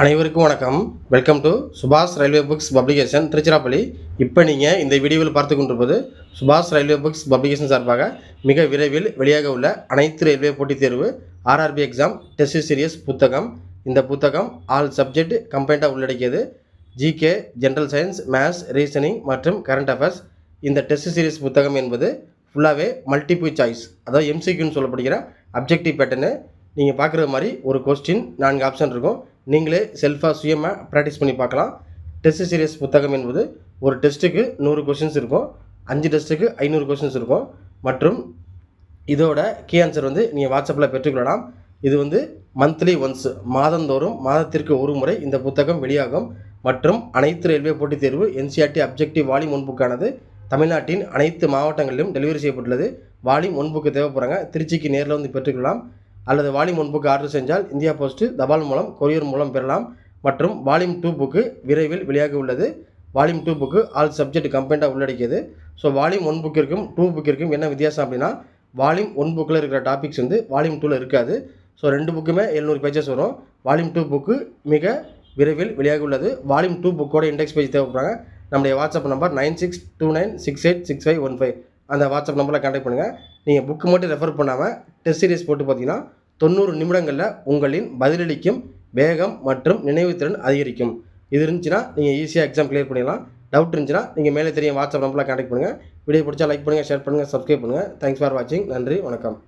அனைவருக்கும் வணக்கம். Welcome to சுபாஷ் ரயில்வே புக்ஸ் பப்ளிகேஷன் திருச்சிராப்பள்ளி. இப்போ நீங்கள் இந்த வீடியோவில் பார்த்து கொண்டிருப்பது சுபாஷ் ரயில்வே புக்ஸ் பப்ளிகேஷன் சார்பாக மிக விரைவில் வெளியாக உள்ள அனைத்து ரயில்வே போட்டித் தேர்வு ஆர்ஆர்பி எக்ஸாம் டெஸ்ட் சீரியஸ் புத்தகம். இந்த புத்தகம் ஆல் சப்ஜெக்ட் கம்பைண்டாக உள்ளடக்கியது. GK, general science, maths, reasoning மற்றும் கரண்ட் அஃபேர்ஸ். இந்த டெஸ்ட் சீரியஸ் புத்தகம் என்பது ஃபுல்லாகவே மல்டிபிள் சாய்ஸ், அதாவது எம்சிக்யூன்னு சொல்லப்படுகிற அப்ஜெக்டிவ் பேட்டர்னு. நீங்கள் பார்க்குற மாதிரி ஒரு கொஸ்டின் 4 ஆப்ஷன் இருக்கும். நீங்களே செல்ஃபாக சுயமாக ப்ராக்டிஸ் பண்ணி பார்க்கலாம். டெஸ்ட் சீரியஸ் புத்தகம் என்பது ஒரு டெஸ்ட்டுக்கு 100 கொஷின்ஸ் இருக்கும், 5 டெஸ்ட்டுக்கு 500 கொஷின்ஸ் இருக்கும். மற்றும் இதோட கீ ஆன்சர் நீங்கள் வாட்ஸ்அப்பில் பெற்றுக்கொள்ளலாம். இது மந்த்லி ஒன்ஸ், மாதத்திற்கு ஒரு முறை இந்த புத்தகம் வெளியாகும். மற்றும் அனைத்து ரயில்வே போட்டித் தேர்வு என்சிஆர்டி அப்ஜெக்டிவ் வால்யூம் 1 புக்கானது தமிழ்நாட்டின் அனைத்து மாவட்டங்களிலும் டெலிவரி செய்யப்பட்டுள்ளது. வால்யூம் 1 புக்கு தேவைப்படுறாங்க, திருச்சிக்கு நேரில் பெற்றுக்கொள்ளலாம். அல்லது வால்யூம் 1 புக்கு ஆர்டர் செஞ்சால் இந்தியா போஸ்ட்டு, தபால் மூலம், கொரியர் மூலம் பெறலாம். மற்றும் வால்யூம் 2 புக்கு விரைவில் வெளியாக உள்ளது. வால்யூம் 2 புக்கு ஆல் சப்ஜெக்ட் கம்பைண்டாக உள்ளடக்கியது. ஸோ வால்யூம் 1 புக்கிற்கும் 2 புக்கிற்கும் என்ன வித்தியாசம் அப்படின்னா, வால்யூம் 1 புக்கில் இருக்கிற டாபிக்ஸ் வால்யூம் 2ல் இருக்காது. ஸோ 2 புக்குமே 700 பேஜஸ் வரும். வால்யூம் 2 புக்கு மிக விரைவில் வெளியாக உள்ளது. வால்யூம் 2 புக்கோட இண்டெக்ஸ் பேஜ் தேவைப்படுறாங்க. நம்முடைய வாட்ஸ்அப் நம்பர் 9629686515. அந்த வாட்ஸ்அப் நம்பரில் கான்டாக்ட் பண்ணுங்கள். நீங்கள் புக்கு மட்டும் ரெஃபர் பண்ணாமல் டெஸ்ட் சீரிஸ் போட்டு பார்த்தீங்கன்னா 90 நிமிடங்களில் உங்களின் பதிலளிக்கும் வேகம் மற்றும் நினைவுத்திறன் அதிகரிக்கும். இது இருந்துச்சுன்னா நீங்கள் ஈஸியாக எக்ஸாம் கிளியர் பண்ணிடலாம். டவுட் இருந்துச்சுன்னா நீங்கள் மேலே தெரியும் வாட்ஸ்அப் நம்பரில் கான்டாக்ட் பண்ணுங்கள். வீடியோ பிடிச்சா லைக் பண்ணுங்கள், ஷேர் பண்ணுங்கள், சப்ஸ்கிரைப் பண்ணுங்கள். தேங்க்ஸ் ஃபார் வாட்சிங். நன்றி, வணக்கம்.